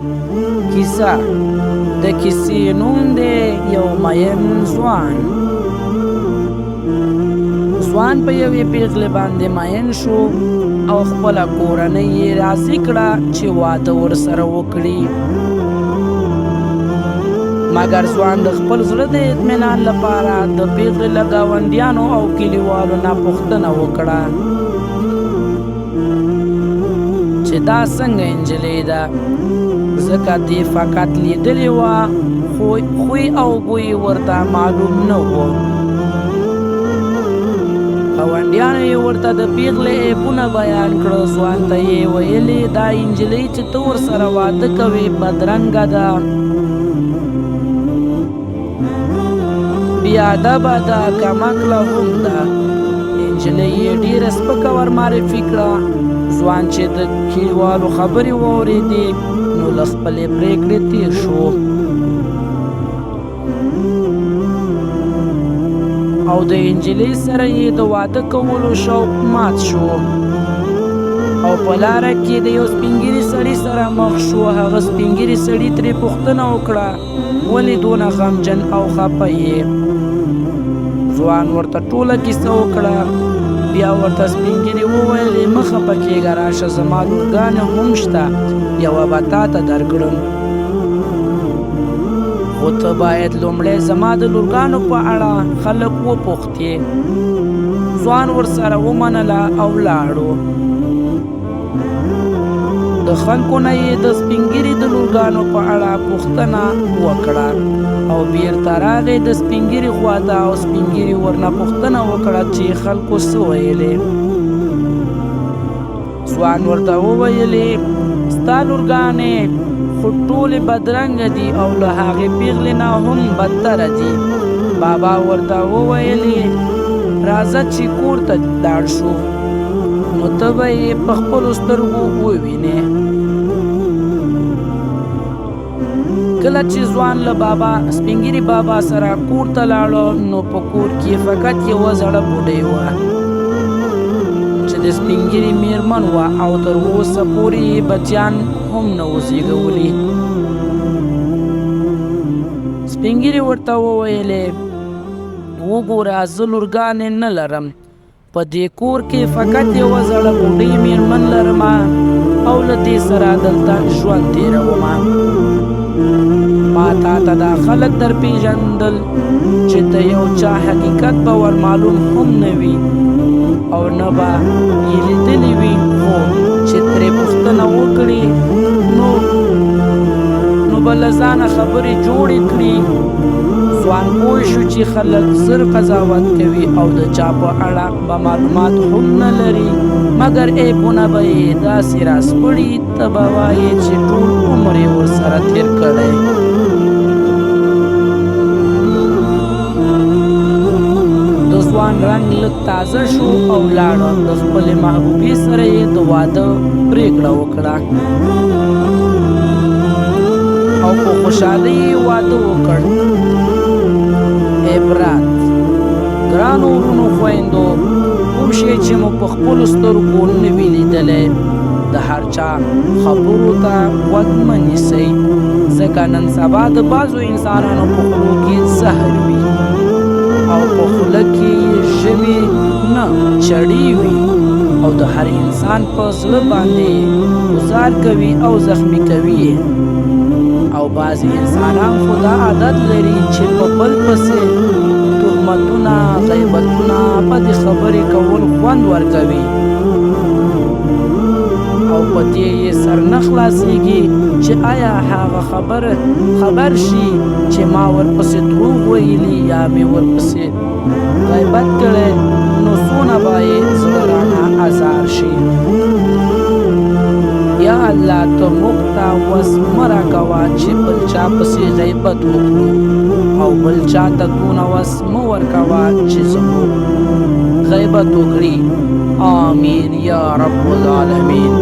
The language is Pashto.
کیسه د کیسې نوم دی یو مین ځوان په یوې پیغلې باندې مین شو او خپله کورنۍ یې راضي کړه چې واده ورسره وکړي. مګر ځوان د خپل زړه د اطمینان لپاره د پیغلې له ګاونډیانو او کلیوالو نه پوښتنه وکړه چې دا څنګه نجلۍ ده، ځکه دې فقط لیدلې وه خو خوی او بوی ورته معلوم نه و. ګاونډیانو یې ورته د پیغلې عیبونه بیان کړه. ځوان ته یې ویلې دا نجلۍ چې ته ورسره واده کوې بدرنګه ده، بېادبه ده، کمعقله هم ده. نجلۍ یې ډېره سپکه ور معرفي کړه. ځوان چې د کلیوالو خبرې واورېدې نو له خپلې پرېکړې تېر شو او د نجلۍ سره یې د واده کولو شوق مات شو او په لاره کې د یو سپین ږیري سړي سره مخ شو. هغه سپین ږیري سړي ترې پوښتنه وکړه ولې دونه غمجن او خفه یې؟ ځوان ورته ټوله کیسه وکړه. بیا ورته سپین ږیري وویلې مه خفه کېږه، راشه زما لورګانې هم شته، یوه به تا ته درکړم، خو ته باید لومړی زما د لورګانو په اړه خلک وپوښتې. ځوان ورسره ومنله او لاړو. د خلکو نه یې د سپین ږیري د لورګانو په اړه پوښتنه وکړه او بیرته راغی د سپین ږیري خواته او سپین ږیري ورنه پوښتنه وکړه چې خلکو څه ویلې. ځوان ورته وویلې ستا لورګانې خو ټولې بدرنګه دي او له هغې پیغلې نه هم بدتره دي. بابا ورته وویلې راځه چې کور ته لاړ شو نو ته به یې په خپلو سترګو ووینې. کله چې ځوان له سپین ږیري بابا سره کور ته لاړو نو په کور کې فقط یوه زړه بوډۍ وه چې د سپین ږیري میرمن وه او تر اوسه پورې یې بچیان هم نه و زېږولي. سپین ږیري ورته وویلې وګوره زه لورګانې نه لرم، په دې کور کې فقط یوه زړه بوډۍ میرمن لرم او له دې سره دلته ژوند تېروم. ما تا ته دا خلک در پیژندل چې د یو چا حقیقت به ور معلوم هم نه وي او نه به یې لیدلی وي، خو چې ترې پوښتنه وکړي نو به له ځانه خبرې جوړې کړي. ځوان پوه شو چې خلک زر قضاوت کوي او د چا په اړه به معلومات هم نه لري، مګر عیبونه به یې داسې راسپړي ته به وایې چې ټول عمر یې ورسره تېر کړی. د ځوان رنګ لږ تازه شو او لاړه. د خپلې محبوبې سره یې د واده پرېکړه وکړه او په خوشحالۍ یې واده وکړ. عبرت: ګرانو وروڼو خویندو، کوم شی چې مو په خپلو سترګو نه وي لیدلی د هر چا خبرو ته غوږ مه نیسئ، ځکه نن سبا د بعضو انسانانو په خولو کې زهر وي او په خوله کې یې ژوي نه چړې وي او د هر انسان په زړه باندې ګزار کوي او زخمي کوي. او بعضې انسانان خو دا عادت لري چې په بل پسې تهمتونه، غیبتونه، بدې خبرې کول خوند ورکوي او په دې یې سر نه خلاصېږي چې آیا هغه خبر شي چې ما ورپسې دروغ ویلي یا مې ورپسې غیبت کړی، نو څونه به یې زړه رانه ازار شي. یا الله ته موږ ته وس مه راکوه چې بل چا پسې غیبت وکړو او بل چا ته دونه وس مه ورکوه چې زموږ غیبت وکړي. آمین یا رب العالمین.